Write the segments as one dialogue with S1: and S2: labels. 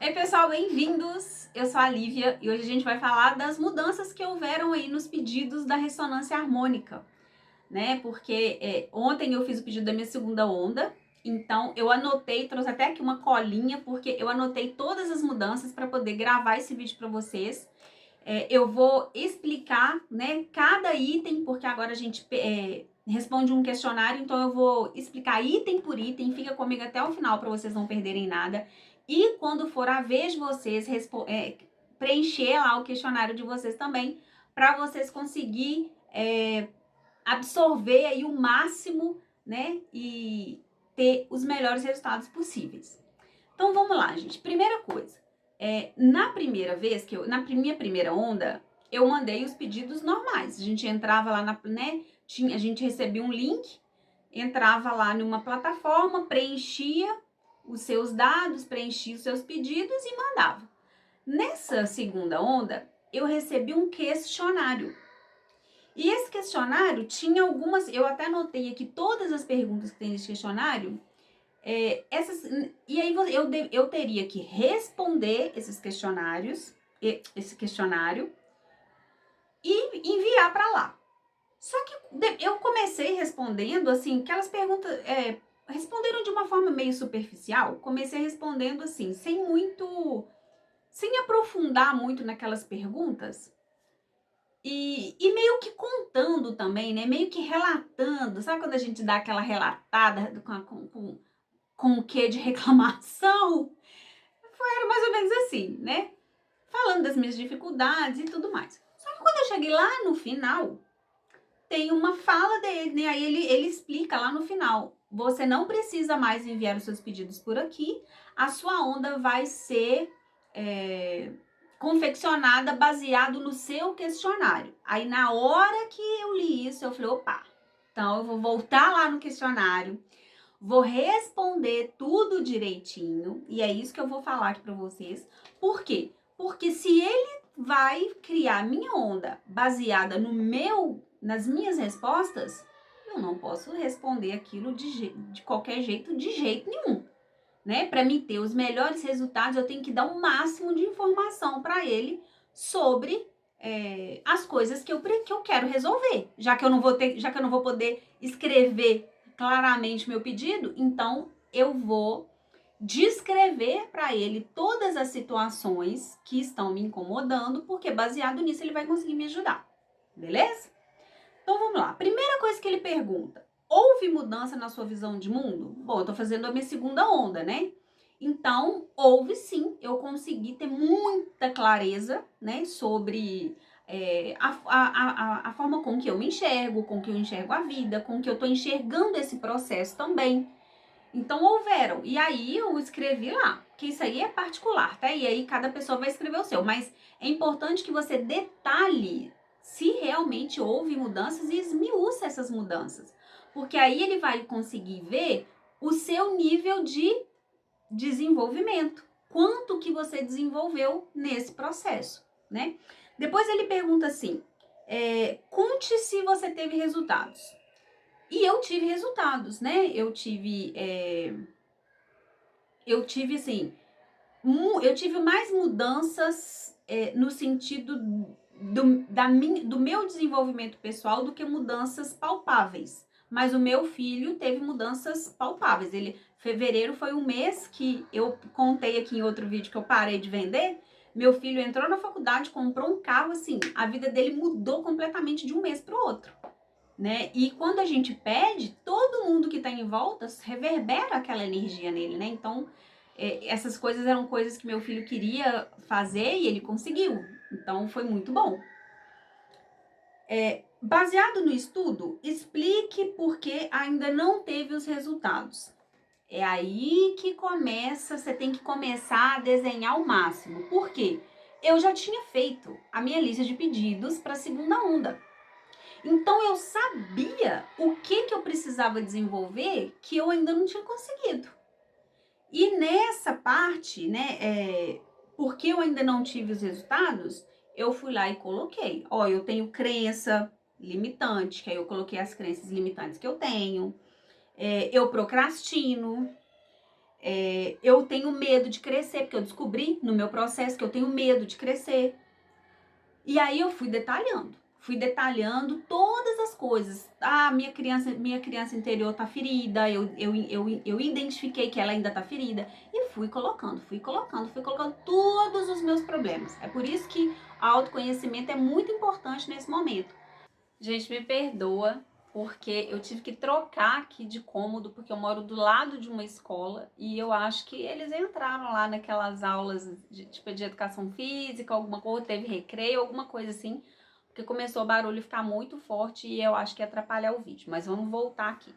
S1: Ei, pessoal, bem-vindos! Eu sou a Lívia e hoje a gente vai falar das mudanças que houveram aí nos pedidos da ressonância harmônica, né? Porque ontem eu fiz o pedido da minha segunda onda, então eu anotei, trouxe até aqui uma colinha, porque eu anotei todas as mudanças para poder gravar esse vídeo para vocês. Eu vou explicar, né, cada item, porque agora a gente responde um questionário, então eu vou explicar item por item, fica comigo até o final para vocês não perderem nada. E quando for a vez de vocês preencher lá o questionário de vocês também, para vocês conseguir absorver aí o máximo, né, e ter os melhores resultados possíveis. Então vamos lá, gente. Primeira coisa, na primeira vez na minha primeira onda, eu mandei os pedidos normais. A gente entrava lá né? A gente recebia um link, entrava lá numa plataforma, preenchia os seus dados, preenchia os seus pedidos e mandava. Nessa segunda onda, eu recebi um questionário. E esse questionário tinha algumas, eu até anotei aqui todas as perguntas que tem nesse questionário. E aí eu teria que responder esse questionário e enviar para lá. Só que eu comecei respondendo assim, aquelas perguntas responderam de uma forma meio superficial. Comecei respondendo assim, sem aprofundar muito naquelas perguntas. E meio que contando também, né? Meio que relatando. Sabe quando a gente dá aquela relatada com o quê de reclamação? Era mais ou menos assim, né? Falando das minhas dificuldades e tudo mais. Só que quando eu cheguei lá no final, tem uma fala dele, né? Aí ele explica lá no final: você não precisa mais enviar os seus pedidos por aqui, a sua onda vai ser confeccionada baseado no seu questionário. Aí na hora que eu li isso, eu falei: opa, então eu vou voltar lá no questionário, vou responder tudo direitinho, e é isso que eu vou falar aqui para vocês. Por quê? Porque se ele vai criar minha onda baseada nas minhas respostas, eu não posso responder aquilo de qualquer jeito, de jeito nenhum, né? Para mim ter os melhores resultados, eu tenho que dar o máximo de informação para ele sobre as coisas que eu quero resolver. Já que eu não vou poder escrever claramente meu pedido, então eu vou descrever para ele todas as situações que estão me incomodando, porque baseado nisso ele vai conseguir me ajudar. Beleza? Então vamos lá. Primeira coisa que ele pergunta: houve mudança na sua visão de mundo? Bom, eu tô fazendo a minha segunda onda, né? Então, houve sim, eu consegui ter muita clareza, né, sobre a forma com que eu me enxergo, com que eu enxergo a vida, com que eu tô enxergando esse processo também. Então, houveram. E aí, eu escrevi lá, que isso aí é particular, tá? E aí, cada pessoa vai escrever o seu. Mas é importante que você detalhe se realmente houve mudanças e esmiúça essas mudanças. Porque aí ele vai conseguir ver o seu nível de desenvolvimento. Quanto que você desenvolveu nesse processo, né? Depois ele pergunta assim, conte se você teve resultados. E eu tive resultados, né? Assim, eu tive mais mudanças no sentido do meu desenvolvimento pessoal do que mudanças palpáveis. Mas o meu filho teve mudanças palpáveis. Fevereiro foi um mês que eu contei aqui em outro vídeo que eu parei de vender. Meu filho entrou na faculdade, comprou um carro, assim, a vida dele mudou completamente de um mês para o outro, né? E quando a gente pede, todo mundo que está em volta reverbera aquela energia nele, né? Então, essas coisas eram coisas que meu filho queria fazer e ele conseguiu. Então, foi muito bom. Baseado no estudo, explique por que ainda não teve os resultados. É aí que você tem que começar a desenhar o máximo. Por quê? Eu já tinha feito a minha lista de pedidos para a segunda onda. Então eu sabia o que eu precisava desenvolver que eu ainda não tinha conseguido. E nessa parte, né, porque eu ainda não tive os resultados, eu fui lá e coloquei. Eu tenho crença limitante, que aí eu coloquei as crenças limitantes que eu tenho. Eu procrastino. eu tenho medo de crescer, porque eu descobri no meu processo que eu tenho medo de crescer. E aí eu fui detalhando todas as coisas. Ah, minha criança interior tá ferida, eu identifiquei que ela ainda tá ferida e fui colocando todos os meus problemas. É por isso que o autoconhecimento é muito importante nesse momento. Gente, me perdoa, porque eu tive que trocar aqui de cômodo, porque eu moro do lado de uma escola e eu acho que eles entraram lá naquelas aulas de educação física, alguma coisa, teve recreio, alguma coisa assim, porque começou o barulho ficar muito forte e eu acho que ia atrapalhar o vídeo. Mas vamos voltar aqui.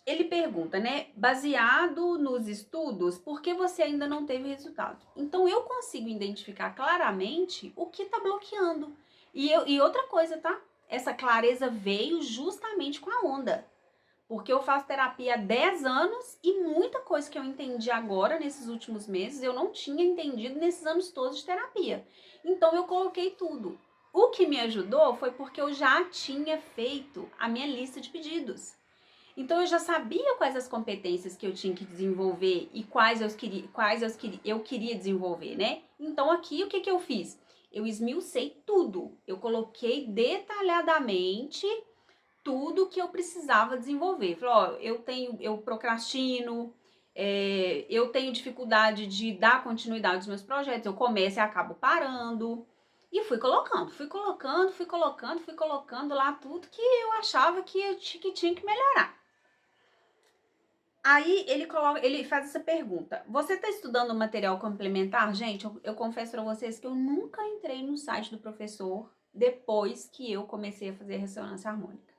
S1: Ele pergunta, né, baseado nos estudos, por que você ainda não teve resultado? Então eu consigo identificar claramente o que tá bloqueando. E outra coisa, tá? Essa clareza veio justamente com a onda. Porque eu faço terapia há 10 anos e muita coisa que eu entendi agora, nesses últimos meses, eu não tinha entendido nesses anos todos de terapia. Então eu coloquei tudo. O que me ajudou foi porque eu já tinha feito a minha lista de pedidos. Então eu já sabia quais as competências que eu tinha que desenvolver e quais eu queria desenvolver, né? Então aqui o que eu fiz? Eu esmiucei tudo. Eu coloquei detalhadamente tudo que eu precisava desenvolver. Falei, ó, eu procrastino, eu tenho dificuldade de dar continuidade aos meus projetos, eu começo e acabo parando. E fui colocando lá tudo que eu achava que tinha que melhorar. Aí ele faz essa pergunta: você está estudando material complementar? Gente, eu confesso para vocês que eu nunca entrei no site do professor depois que eu comecei a fazer ressonância harmônica.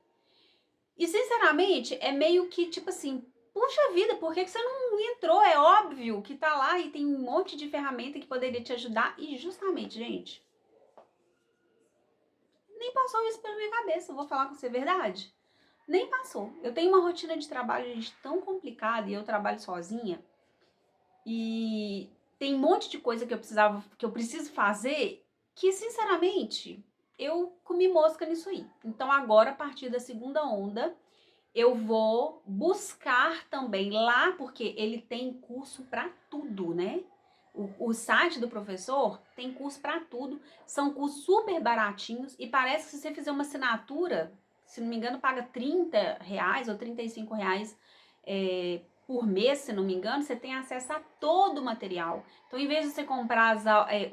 S1: E sinceramente, é meio que tipo assim, puxa vida, por que você não entrou? É óbvio que tá lá e tem um monte de ferramenta que poderia te ajudar. E justamente, gente, nem passou isso pela minha cabeça, eu vou falar com você a verdade. Nem passou. Eu tenho uma rotina de trabalho, gente, tão complicada e eu trabalho sozinha. E tem um monte de coisa que eu preciso fazer que, sinceramente, eu comi mosca nisso aí. Então agora, a partir da segunda onda, eu vou buscar também lá, porque ele tem curso para tudo, né? O site do professor tem curso para tudo, são cursos super baratinhos e parece que se você fizer uma assinatura, se não me engano, paga R$ 30 ou R$ 35 por mês, se não me engano, você tem acesso a todo o material. Então, em vez de você comprar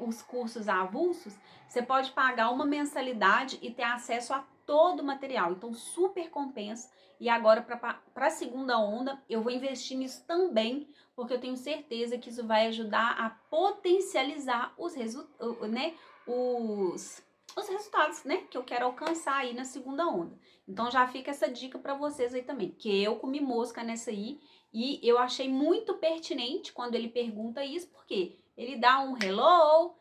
S1: os cursos avulsos, você pode pagar uma mensalidade e ter acesso a todo o material. Então, super compensa. E agora, para a segunda onda, eu vou investir nisso também, porque eu tenho certeza que isso vai ajudar a potencializar os resultados, né? Os resultados, né, que eu quero alcançar aí na segunda onda. Então já fica essa dica para vocês aí também, que eu comi mosca nessa aí e eu achei muito pertinente quando ele pergunta isso, porque ele dá um hello,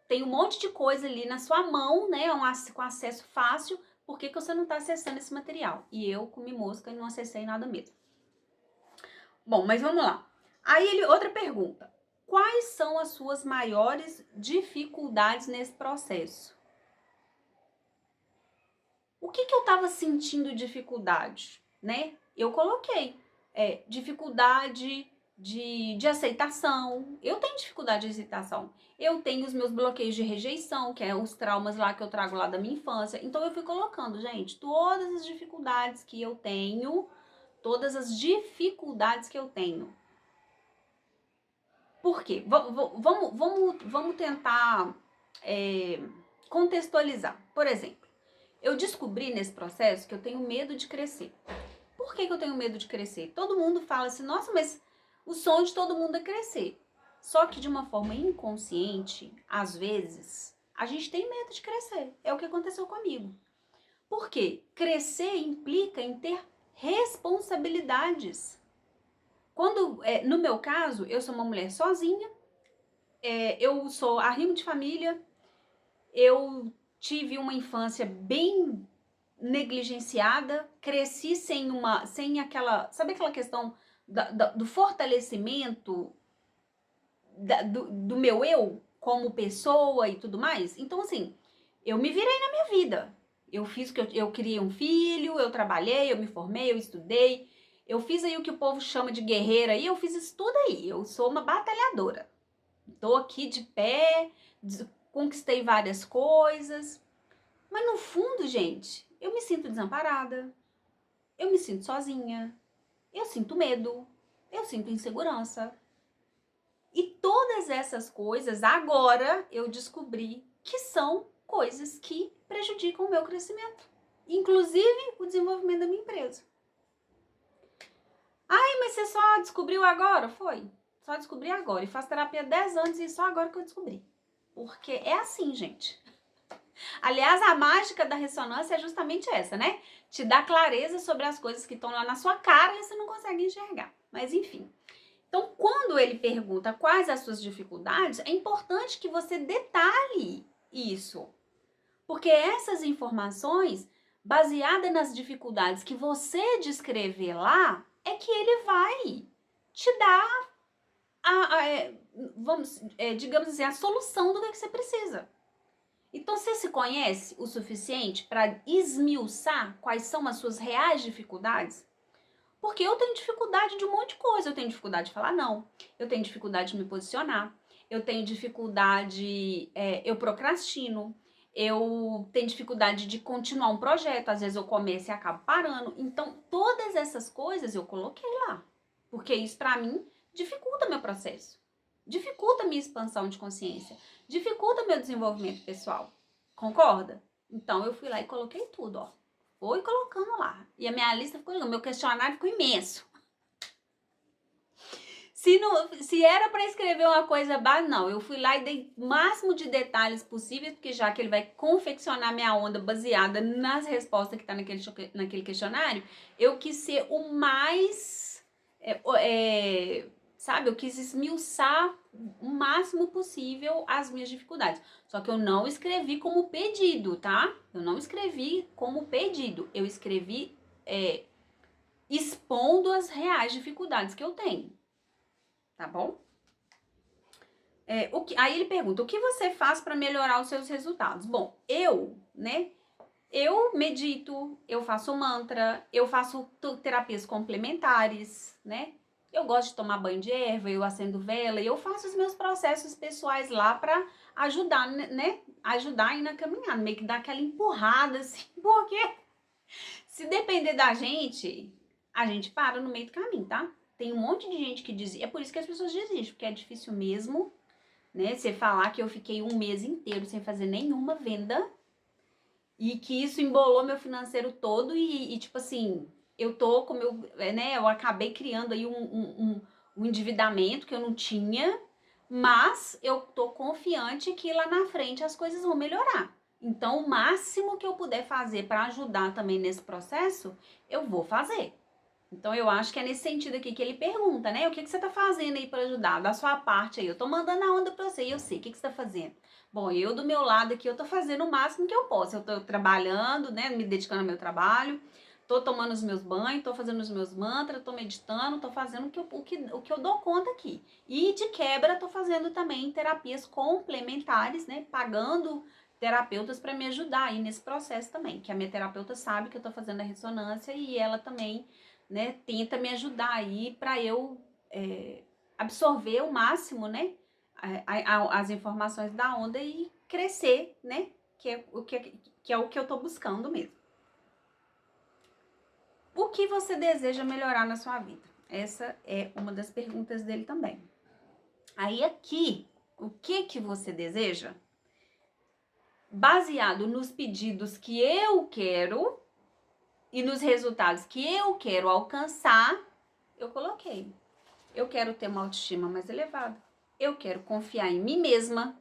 S1: tem um monte de coisa ali na sua mão, né, com acesso fácil, por que você não está acessando esse material? E eu comi mosca e não acessei nada mesmo. Bom, mas vamos lá. Aí outra pergunta. Quais são as suas maiores dificuldades nesse processo? O que eu estava sentindo dificuldade, né? Eu coloquei dificuldade de aceitação. Eu tenho dificuldade de aceitação. Eu tenho os meus bloqueios de rejeição, que é os traumas lá que eu trago lá da minha infância. Então eu fui colocando, gente, todas as dificuldades que eu tenho, Por quê? Vamos tentar contextualizar. Por exemplo, eu descobri nesse processo que eu tenho medo de crescer. Por que eu tenho medo de crescer? Todo mundo fala assim, nossa, mas o sonho de todo mundo é crescer. Só que de uma forma inconsciente, às vezes, a gente tem medo de crescer. É o que aconteceu comigo. Por quê? Crescer implica em ter responsabilidades. No meu caso, eu sou uma mulher sozinha, eu sou arrimo de família, eu tive uma infância bem negligenciada, cresci sem aquela, sabe aquela questão do fortalecimento do meu eu como pessoa e tudo mais? Então, assim, eu me virei na minha vida. Eu fiz que eu criei um filho, eu trabalhei, eu me formei, eu estudei, Eu fiz aí o que o povo chama de guerreira aí, eu fiz isso tudo aí. Eu sou uma batalhadora. Tô aqui de pé, conquistei várias coisas. Mas no fundo, gente, eu me sinto desamparada. Eu me sinto sozinha. Eu sinto medo. Eu sinto insegurança. E todas essas coisas, agora eu descobri que são coisas que prejudicam o meu crescimento. Inclusive o desenvolvimento da minha empresa. Ai, mas você só descobriu agora? Foi. Só descobri agora. E faço terapia há 10 anos e só agora que eu descobri. Porque é assim, gente. Aliás, a mágica da ressonância é justamente essa, né? Te dá clareza sobre as coisas que estão lá na sua cara e você não consegue enxergar. Mas enfim. Então, quando ele pergunta quais as suas dificuldades, é importante que você detalhe isso. Porque essas informações, baseadas nas dificuldades que você descrever lá, é que ele vai te dar digamos assim, a solução do que você precisa. Então, você se conhece o suficiente para esmiuçar quais são as suas reais dificuldades? Porque eu tenho dificuldade de um monte de coisa. Eu tenho dificuldade de falar não. Eu tenho dificuldade de me posicionar. Eu tenho dificuldade, eu procrastino. Eu tenho dificuldade de continuar um projeto. Às vezes eu começo e acabo parando. Então, todas essas coisas eu coloquei lá. Porque isso, pra mim, dificulta meu processo. Dificulta minha expansão de consciência. Dificulta meu desenvolvimento pessoal. Concorda? Então, eu fui lá e coloquei tudo, ó. Foi colocando lá. E a minha lista ficou, meu questionário ficou imenso. Se era para escrever uma coisa básica, não. Eu fui lá e dei o máximo de detalhes possíveis, porque já que ele vai confeccionar minha onda baseada nas respostas que tá naquele questionário, eu quis ser o mais... sabe, eu quis esmiuçar o máximo possível as minhas dificuldades. Só que eu não escrevi como pedido, tá? Eu não escrevi como pedido. Eu escrevi expondo as reais dificuldades que eu tenho. Tá bom? Aí ele pergunta, o que você faz para melhorar os seus resultados? Bom, eu medito, eu faço mantra, eu faço terapias complementares, né? Eu gosto de tomar banho de erva, eu acendo vela, e eu faço os meus processos pessoais lá para ajudar, né? Ajudar aí na caminhada, meio que dar aquela empurrada, assim, porque se depender da gente, a gente para no meio do caminho, tá? Tem um monte de gente que diz, é por isso que as pessoas desistem, porque é difícil mesmo, né? Você falar que eu fiquei um mês inteiro sem fazer nenhuma venda e que isso embolou meu financeiro todo e tipo assim, eu tô com meu, né? Eu acabei criando aí um endividamento que eu não tinha, mas eu tô confiante que lá na frente as coisas vão melhorar. Então, o máximo que eu puder fazer para ajudar também nesse processo, eu vou fazer. Então, eu acho que é nesse sentido aqui que ele pergunta, né? O que você tá fazendo aí para ajudar? Da sua parte aí. Eu tô mandando a onda pra você e eu sei. O que você tá fazendo? Bom, eu do meu lado aqui, eu tô fazendo o máximo que eu posso. Eu tô trabalhando, né? Me dedicando ao meu trabalho. Tô tomando os meus banhos, tô fazendo os meus mantras, tô meditando, tô fazendo o que eu dou conta aqui. E de quebra, tô fazendo também terapias complementares, né? Pagando terapeutas para me ajudar aí nesse processo também. Que a minha terapeuta sabe que eu tô fazendo a ressonância e ela também, né, tenta me ajudar aí para eu absorver o máximo, né, as informações da onda e crescer, né, que é o que eu tô buscando mesmo. O que você deseja melhorar na sua vida? Essa é uma das perguntas dele também. Aí aqui, o que você deseja? Baseado nos pedidos que eu quero e nos resultados que eu quero alcançar, eu coloquei. Eu quero ter uma autoestima mais elevada. Eu quero confiar em mim mesma.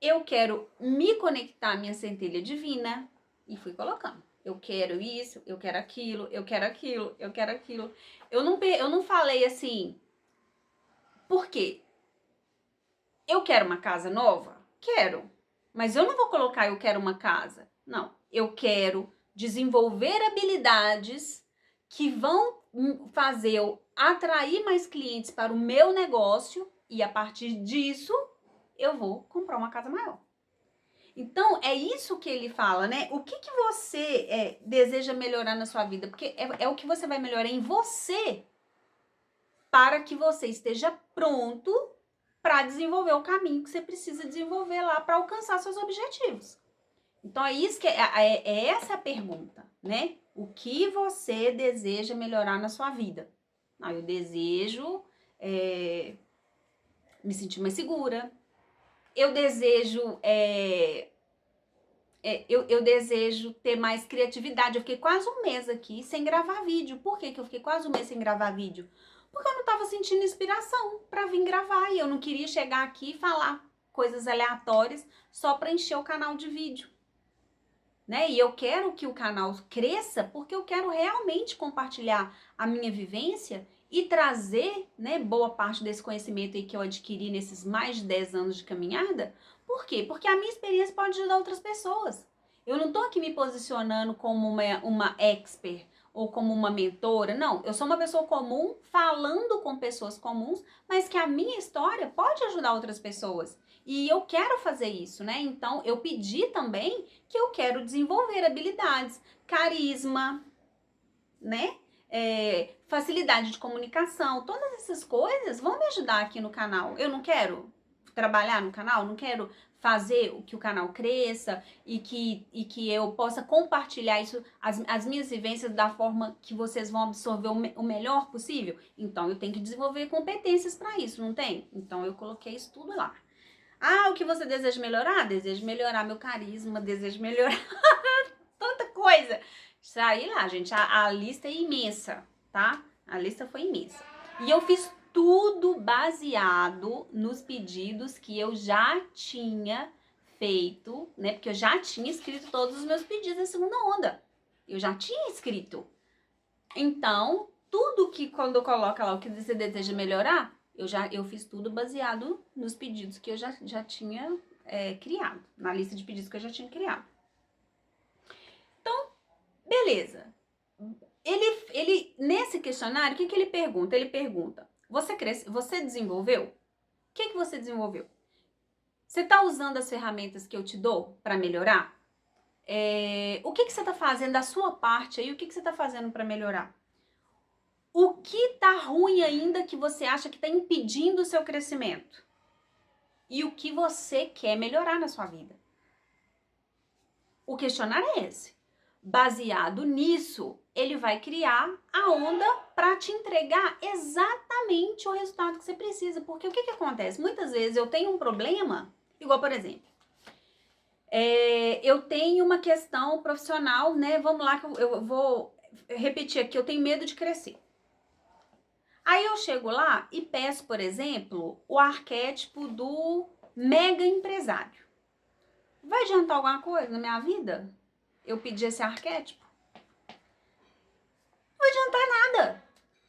S1: Eu quero me conectar à minha centelha divina. E fui colocando. Eu quero isso, eu quero aquilo, eu quero aquilo, eu quero aquilo. Eu não falei assim, por quê? Eu quero uma casa nova? Quero. Mas eu não vou colocar eu quero uma casa. Não. Eu quero desenvolver habilidades que vão fazer eu atrair mais clientes para o meu negócio e a partir disso eu vou comprar uma casa maior. Então, é isso que ele fala, né? O que você deseja melhorar na sua vida? Porque é o que você vai melhorar em você para que você esteja pronto para desenvolver o caminho que você precisa desenvolver lá para alcançar seus objetivos. Então, é isso que é essa a pergunta, né? O que você deseja melhorar na sua vida? Eu desejo me sentir mais segura. Eu desejo eu desejo ter mais criatividade. Eu fiquei quase um mês aqui sem gravar vídeo. Por que eu fiquei quase um mês sem gravar vídeo? Porque eu não estava sentindo inspiração para vir gravar. E eu não queria chegar aqui e falar coisas aleatórias só para encher o canal de vídeo. Né? E eu quero que o canal cresça porque eu quero realmente compartilhar a minha vivência e trazer, né, boa parte desse conhecimento aí que eu adquiri nesses mais de 10 anos de caminhada. Por quê? Porque a minha experiência pode ajudar outras pessoas. Eu não tô aqui me posicionando como uma expert ou como uma mentora, não. Eu sou uma pessoa comum, falando com pessoas comuns, mas que a minha história pode ajudar outras pessoas. E eu quero fazer isso, né? Então, eu pedi também que eu quero desenvolver habilidades, carisma, né? Facilidade de comunicação, todas essas coisas vão me ajudar aqui no canal. Eu não quero trabalhar no canal, não quero fazer o que o canal cresça e que eu possa compartilhar isso, as minhas vivências da forma que vocês vão absorver o melhor possível. Então, eu tenho que desenvolver competências para isso, não tem? Então, eu coloquei isso tudo lá. O que você deseja melhorar? Desejo melhorar meu carisma, desejo melhorar tanta coisa. Isso aí lá, gente, a lista é imensa, tá? A lista foi imensa. E eu fiz tudo baseado nos pedidos que eu já tinha feito, né? Porque eu já tinha escrito todos os meus pedidos da segunda onda. Eu já tinha escrito. Então, tudo que quando eu coloco lá o que você deseja melhorar, eu fiz tudo baseado nos pedidos que eu já tinha criado, na lista de pedidos que eu já tinha criado. Então, beleza. Ele nesse questionário, o que ele pergunta? Ele pergunta, você desenvolveu? O que você desenvolveu? Você está usando as ferramentas que eu te dou para melhorar? O que você está fazendo da sua parte aí? O que você está fazendo para melhorar? O que tá ruim ainda que você acha que está impedindo o seu crescimento? E o que você quer melhorar na sua vida? O questionário é esse. Baseado nisso, ele vai criar a onda para te entregar exatamente o resultado que você precisa. Porque o que acontece? Muitas vezes eu tenho um problema, igual por exemplo, eu tenho uma questão profissional, né? Vamos lá que eu vou repetir aqui, eu tenho medo de crescer. Aí eu chego lá e peço, por exemplo, o arquétipo do mega empresário. Vai adiantar alguma coisa na minha vida? Eu pedir esse arquétipo? Não vai adiantar nada.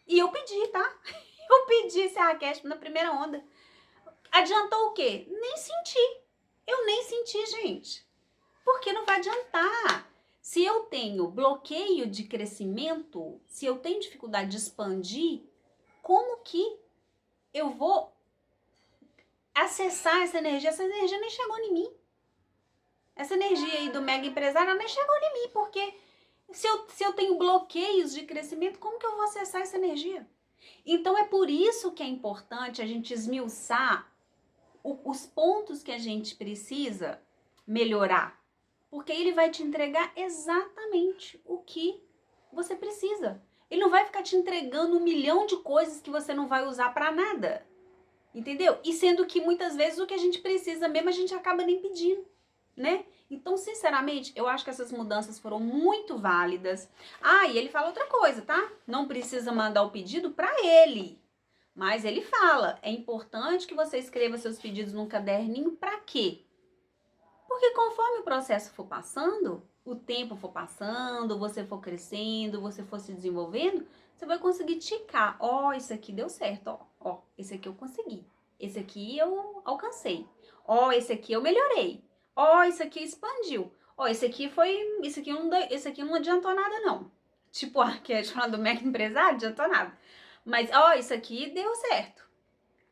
S1: E eu pedi, tá? Eu pedi esse arquétipo na primeira onda. Adiantou o quê? Nem senti. Eu nem senti, gente. Porque não vai adiantar. Se eu tenho bloqueio de crescimento, se eu tenho dificuldade de expandir, como que eu vou acessar essa energia? Essa energia nem chegou em mim. Essa energia aí do mega empresário nem chegou em mim, porque se eu tenho bloqueios de crescimento, como que eu vou acessar essa energia? Então é por isso que é importante a gente esmiuçar os pontos que a gente precisa melhorar, porque ele vai te entregar exatamente o que você precisa. Ele não vai ficar te entregando 1 milhão de coisas que você não vai usar para nada. Entendeu? E sendo que muitas vezes o que a gente precisa mesmo a gente acaba nem pedindo, né? Então, sinceramente, eu acho que essas mudanças foram muito válidas. E ele fala outra coisa, tá? Não precisa mandar o pedido para ele. Mas ele fala, é importante que você escreva seus pedidos num caderninho para quê? Porque conforme o processo for passando, o tempo for passando, você for crescendo, você for se desenvolvendo, você vai conseguir ticar. Isso aqui deu certo, esse aqui eu consegui. Esse aqui eu alcancei. Esse aqui eu melhorei. Esse aqui expandiu. Esse aqui não adiantou nada não. Tipo, que é chamado do mega empresário, adiantou nada. Mas, isso aqui deu certo.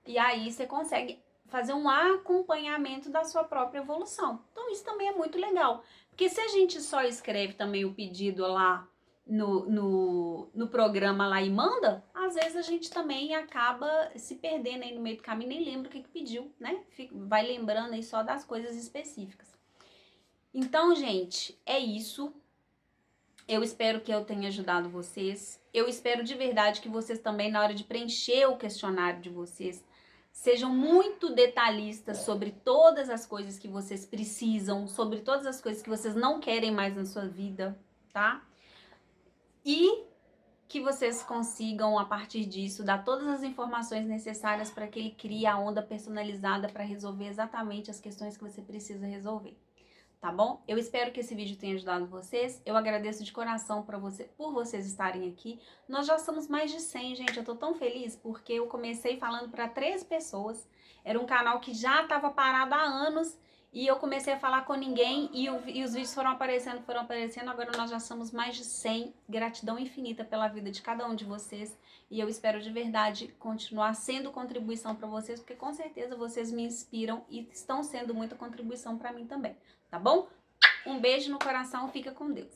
S1: E aí você consegue fazer um acompanhamento da sua própria evolução. Então isso também é muito legal, porque se a gente só escreve também o pedido lá no programa lá e manda, às vezes a gente também acaba se perdendo aí no meio do caminho, nem lembra o que pediu, né? Vai lembrando aí só das coisas específicas. Então, gente, é isso. Eu espero que eu tenha ajudado vocês. Eu espero de verdade que vocês também, na hora de preencher o questionário de vocês, sejam muito detalhistas sobre todas as coisas que vocês precisam, sobre todas as coisas que vocês não querem mais na sua vida, tá? E que vocês consigam, a partir disso, dar todas as informações necessárias para que ele crie a onda personalizada para resolver exatamente as questões que você precisa resolver. Tá bom? Eu espero que esse vídeo tenha ajudado vocês. Eu agradeço de coração por vocês estarem aqui. Nós já somos mais de 100, gente. Eu tô tão feliz porque eu comecei falando para 13 pessoas. Era um canal que já estava parado há anos e eu comecei a falar com ninguém e os vídeos foram aparecendo. Agora nós já somos mais de 100. Gratidão infinita pela vida de cada um de vocês. E eu espero de verdade continuar sendo contribuição para vocês, porque com certeza vocês me inspiram e estão sendo muita contribuição para mim também. Tá bom? Um beijo no coração, fica com Deus.